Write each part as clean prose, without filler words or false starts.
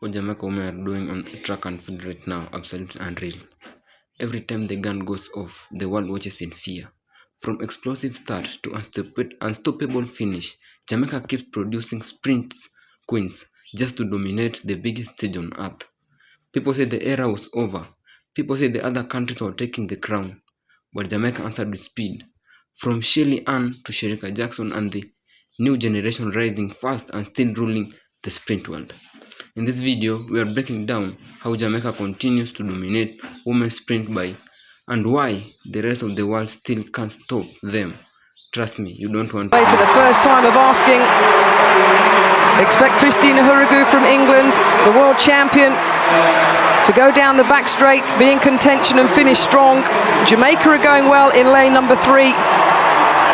What Jamaica women are doing on track and field right now, absolutely unreal. Every time the gun goes off, the world watches in fear. From explosive start to unstoppable finish, Jamaica keeps producing sprints queens just to dominate the biggest stage on earth. People say the era was over. People say the other countries were taking the crown. But Jamaica answered with speed. From Shelly Ann to Sherika Jackson and the new generation rising fast and still ruling the sprint world. In this video, we are breaking down how Jamaica continues to dominate women's sprint by and why the rest of the world still can't stop them. Trust me, you don't want to. For the first time of asking, expect Christina Hurrigu from England, the world champion, to go down the back straight, be in contention and finish strong. Jamaica are going well in lane number 3.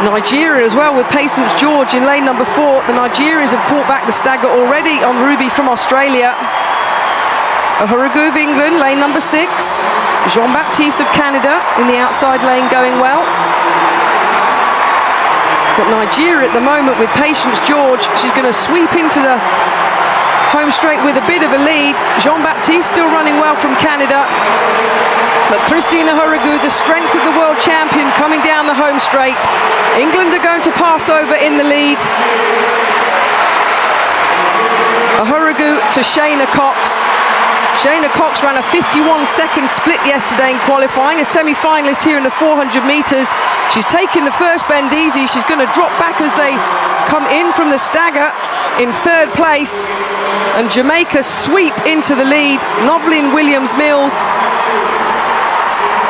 Nigeria as well with Patience George in lane number 4. The Nigerians have caught back the stagger already on Ruby from Australia. Hurrigu of England, lane number 6. Jean-Baptiste of Canada in the outside lane going well. But Nigeria at the moment with Patience George, she's going to sweep into the home straight with a bit of a lead. Jean-Baptiste still running well from Canada. But Christina Hurrigu, the strength of the world champion, coming down the home straight. England are going to pass over in the lead. Hurrigu to Shayna Cox. Shayna Cox ran a 51-second split yesterday in qualifying, a semi-finalist here in the 400 metres. She's taken the first bend easy. She's going to drop back as they come in from the stagger in 3rd place. And Jamaica sweep into the lead. Novelyn Williams-Mills,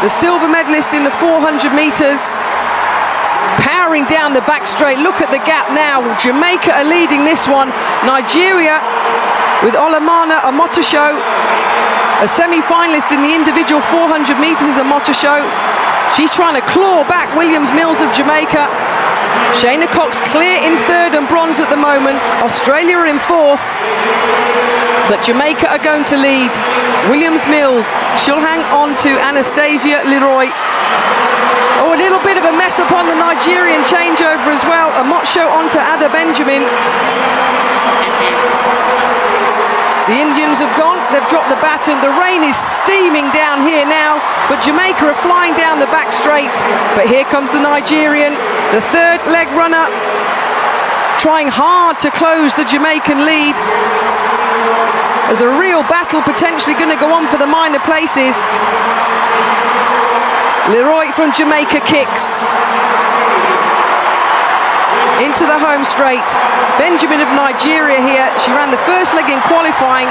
the silver medalist in the 400 metres, powering down the back straight. Look at the gap now. Jamaica are leading this one. Nigeria with Olamana Omotosho, a semi-finalist in the individual 400 metres as Omotosho. She's trying to claw back Williams-Mills of Jamaica. Shayna Cox clear in 3rd and bronze at the moment. Australia are in 4th. But Jamaica are going to lead. Williams-Mills, she'll hang on to Anastasia Leroy. Oh, a little bit of a mess up on the Nigerian changeover as well. Omotosho onto Ada Benjamin. The Indians have gone, they've dropped the baton. The rain is steaming down here now, but Jamaica are flying down the back straight. But here comes the Nigerian, the 3rd leg runner, trying hard to close the Jamaican lead. There's a real battle potentially going to go on for the minor places. Leroy from Jamaica kicks into the home straight. Benjamin of Nigeria here. She ran the first leg in qualifying.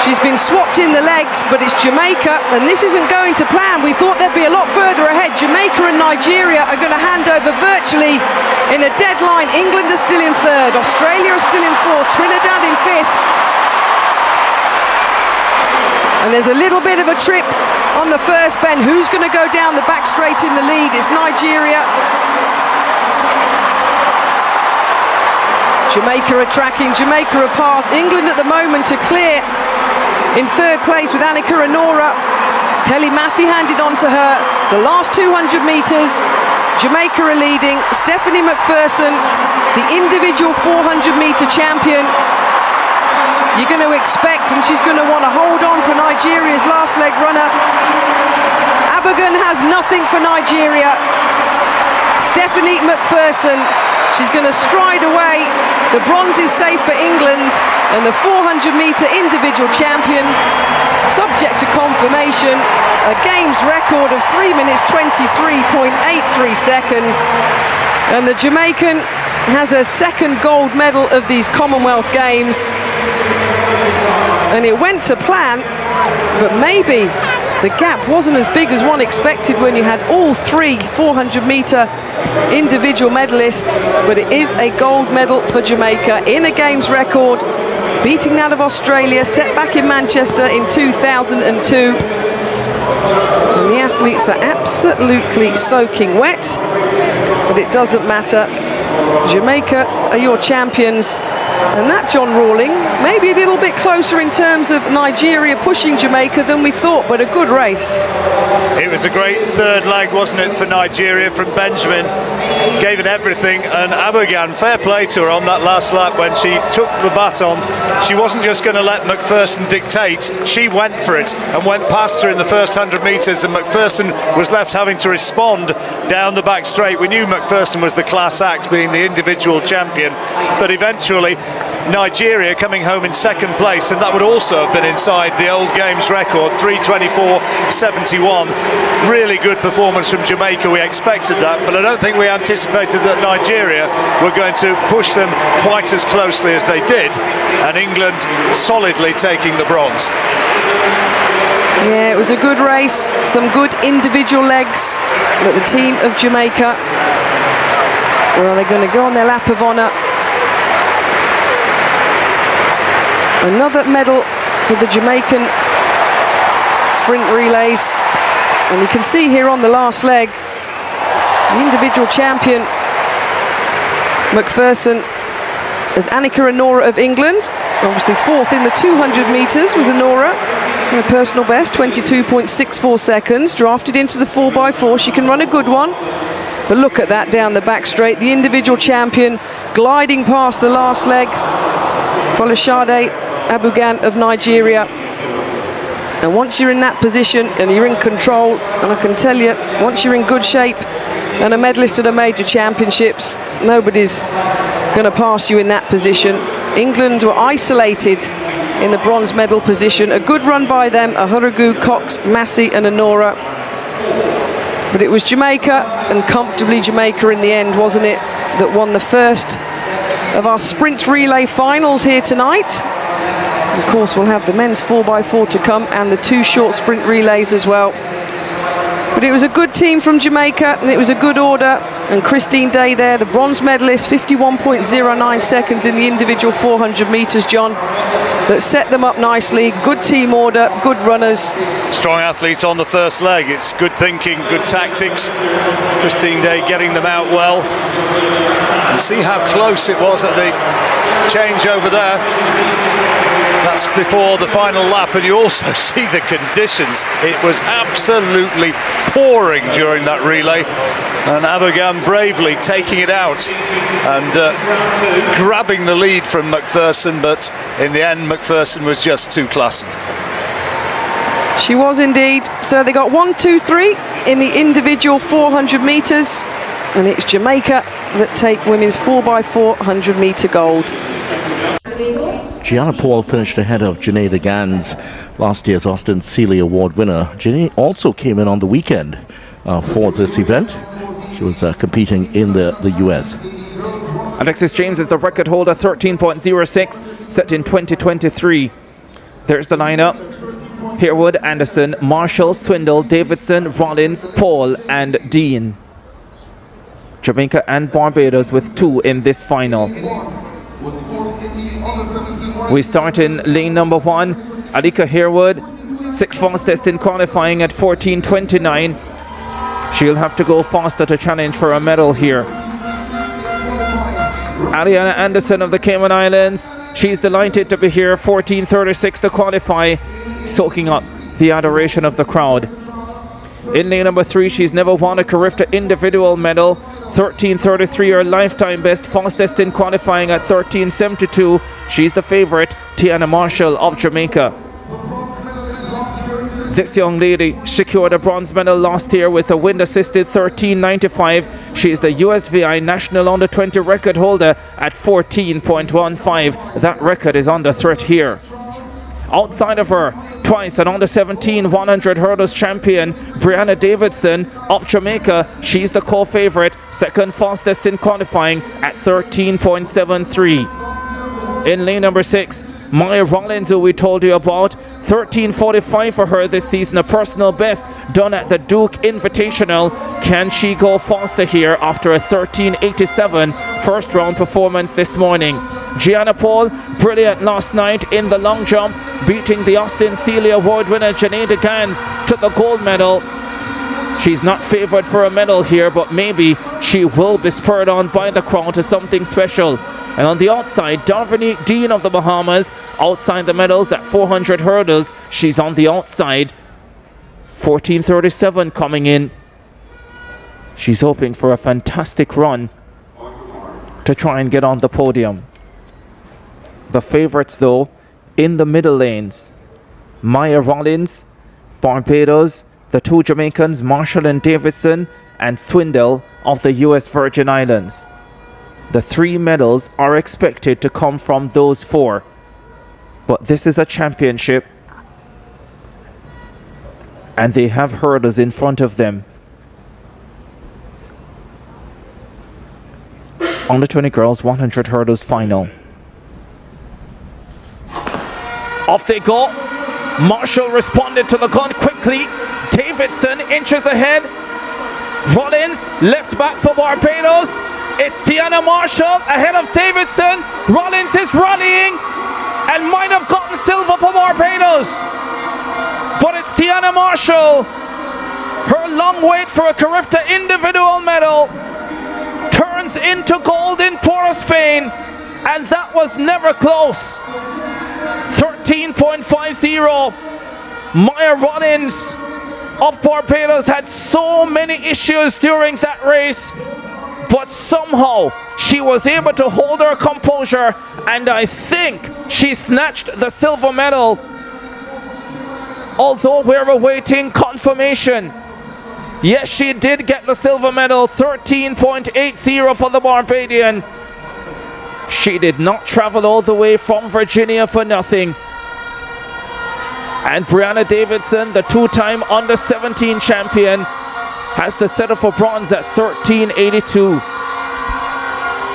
She's been swapped in the legs, but it's Jamaica, and this isn't going to plan. We thought they'd be a lot further ahead. Jamaica and Nigeria are going to hand over virtually in a deadline. England are still in 3rd. Australia are still in 4th. Trinidad in 5th. And there's a little bit of a trip on the first bend. Who's going to go down the back straight in the lead? It's Nigeria. Jamaica are tracking, Jamaica are past. England at the moment to clear in 3rd place with Annika Onora. Kelly Massey handed on to her. The last 200 metres, Jamaica are leading. Stephanie McPherson, the individual 400 metre champion. You're going to expect, and she's going to want to hold on for Nigeria's last leg runner. Abogun has nothing for Nigeria. Stephanie McPherson, she's going to stride away. The bronze is safe for England, and the 400 metre individual champion, subject to confirmation, a games record of 3 minutes 23.83 seconds. And the Jamaican has a 2nd gold medal of these Commonwealth Games. And it went to plan, but maybe the gap wasn't as big as one expected when you had all 3 400 metre individual medalists. But it is a gold medal for Jamaica in a games record, beating that of Australia, set back in Manchester in 2002. And the athletes are absolutely soaking wet, but it doesn't matter. Jamaica are your champions. And that, John Rawling, maybe a little bit closer in terms of Nigeria pushing Jamaica than we thought, but a good race. It was a great 3rd leg, wasn't it, for Nigeria from Benjamin. gave it everything, and Abogan, fair play to her on that last lap when she took the baton. She wasn't just going to let McPherson dictate, she went for it and went past her in the first 100 metres, and McPherson was left having to respond down the back straight. We knew McPherson was the class act, being the individual champion, but eventually Nigeria coming home in second place, and that would also have been inside the old games record, 3:24.71. Really good performance from Jamaica. We expected that, but I don't think we anticipated that Nigeria were going to push them quite as closely as they did, and England solidly taking the bronze. Yeah, it was a good race, some good individual legs, but the team of Jamaica, well, they're going to go on their lap of honour. Another medal for the Jamaican sprint relays, and you can see here on the last leg the individual champion McPherson as Annika Honora of England. Obviously fourth in the 200 metres was Honora, her personal best 22.64 seconds, drafted into the 4x4. She can run a good one, but look at that down the back straight, the individual champion gliding past the last leg. Folashade Abogan of Nigeria. And once you're in that position and you're in control, and I can tell you, once you're in good shape and a medalist at a major championships, nobody's going to pass you in that position. England were isolated in the bronze medal position. A good run by them, Ahuragu, Cox, Massey and Honora. But it was Jamaica, and comfortably Jamaica in the end, wasn't it, that won the first of our sprint relay finals here tonight. Of course, we'll have the men's 4x4 to come and the two short sprint relays as well. But it was a good team from Jamaica, and it was a good order. And Christine Day there, the bronze medalist, 51.09 seconds in the individual 400 metres, John, that set them up nicely. Good team order, good runners. Strong athletes on the first leg. It's good thinking, good tactics. Christine Day getting them out well. And see how close it was at the change over there. That's before the final lap, and you also see the conditions. It was absolutely pouring during that relay, and Abogan bravely taking it out and grabbing the lead from McPherson, but in the end McPherson was just too classy. She was indeed. So they got 1, 2, 3 in the individual 400 metres, and it's Jamaica that take women's 4x4 100 metre gold. Gianna Paul finished ahead of Janae Gans, last year's Austin Seeley Award winner. Janae also came in on the weekend for this event. She was competing in the US. Alexis James is the record holder, 13.06, set in 2023. There's the lineup. Harewood, Anderson, Marshall, Swindle, Davidson, Rollins, Paul and Dean. Jamaica and Barbados with 2 in this final. We start in lane number 1. Alika Harewood, 6 fastest in qualifying at 14:29. She'll have to go faster to challenge for a medal here. Ariana Anderson of the Cayman Islands, she's delighted to be here, 14:36 to qualify, soaking up the adoration of the crowd. In lane number 3, she's never won a Carifta individual medal, 13:33 her lifetime best, fastest in qualifying at 13:72. She's the favorite, Tiana Marshall of Jamaica. This young lady secured a bronze medal last year with a wind-assisted 13:95. She is the USVI National Under-20 record holder at 14.15. That record is under threat here. Outside of her, twice an under-17 100 hurdles champion, Brianna Davidson of Jamaica. She's the co-favorite, second fastest in qualifying at 13.73. In lane number 6, Maya Rollins, who we told you about, 13:45 for her this season, a personal best done at the Duke Invitational. Can she go faster here after a 13:87 first round performance this morning? Gianna Paul, brilliant last night in the long jump, beating the Austin Seeley Award winner Janae Gans to the gold medal. She's not favoured for a medal here, but maybe she will be spurred on by the crowd to something special. And on the outside, Dominique Dean of the Bahamas, outside the medals at 400 hurdles. She's on the outside. 14:37 coming in. She's hoping for a fantastic run to try and get on the podium. The favourites, though, in the middle lanes. Maya Rollins, Barbados, the two Jamaicans, Marshall and Davidson, and Swindle of the US Virgin Islands. The 3 medals are expected to come from those 4. But this is a championship, and they have hurdles in front of them. Under 20 girls 100 hurdles final. Off they go. Marshall responded to the gun quickly. Davidson inches ahead. Rollins left back for Barbados. It's Tiana Marshall ahead of Davidson. Rollins is rallying and might have gotten silver for Barbados. But it's Tiana Marshall. Her long wait for a Carifta individual medal turns into gold in Port of Spain, and that was never close. 13.50. Maya Rollins of Barbados had so many issues during that race, but somehow she was able to hold her composure, and I think she snatched the silver medal, although we're awaiting confirmation. Yes, she did get the silver medal. 13.80 for the Barbadian. She did not travel all the way from Virginia for nothing. And Brianna Davidson, the 2-time under-17 champion, has to settle for bronze at 13.82.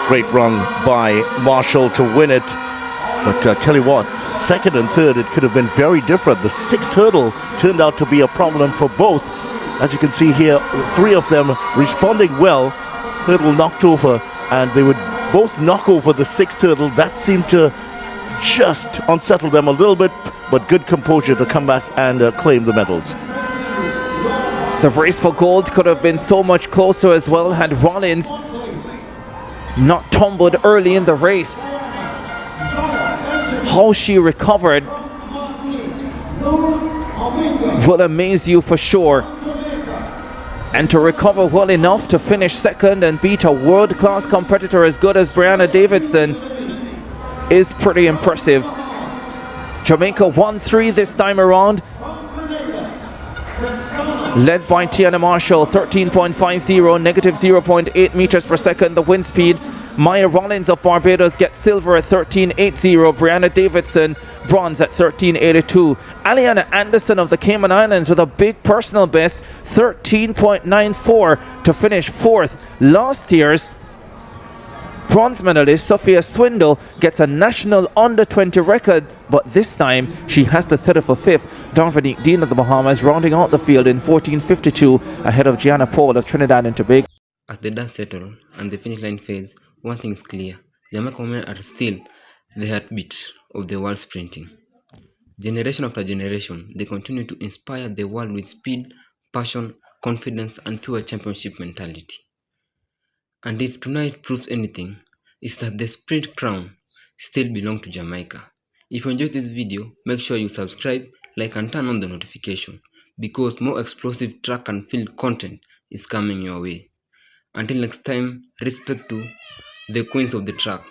Great run by Marshall to win it. But tell you what, second and third, it could have been very different. The 6th hurdle turned out to be a problem for both. As you can see here, 3 of them responding well. Hurdle knocked over, and they would both knock over the 6th hurdle. That seemed to just unsettle them a little bit, but good composure to come back and claim the medals. The race for gold could have been so much closer as well had Rollins not tumbled early in the race. How she recovered will amaze you for sure. And to recover well enough to finish second and beat a world-class competitor as good as Brianna Davidson is pretty impressive. Jamaica won 3 this time around, led by Tiana Marshall. 13.50, negative 0.8 meters per second the wind speed. Maya Rollins of Barbados gets silver at 13.80. Brianna Davidson bronze at 13.82. Aliana Anderson of the Cayman Islands with a big personal best, 13.94, to finish 4th. Last year's bronze medalist Sophia Swindle gets a national under-20 record, but this time she has to settle for 5th. Dominique Dean of the Bahamas rounding out the field in 14.52 ahead of Gianna Paul of Trinidad and Tobago. As the dust settled and the finish line fades, one thing is clear: Jamaica women are still the heartbeat of the world sprinting. Generation after generation, they continue to inspire the world with speed, passion, confidence, and pure championship mentality. And if tonight proves anything, it's that the sprint crown still belongs to Jamaica. If you enjoyed this video, make sure you subscribe, like, and turn on the notification, because more explosive track and field content is coming your way. Until next time, respect to the queens of the track.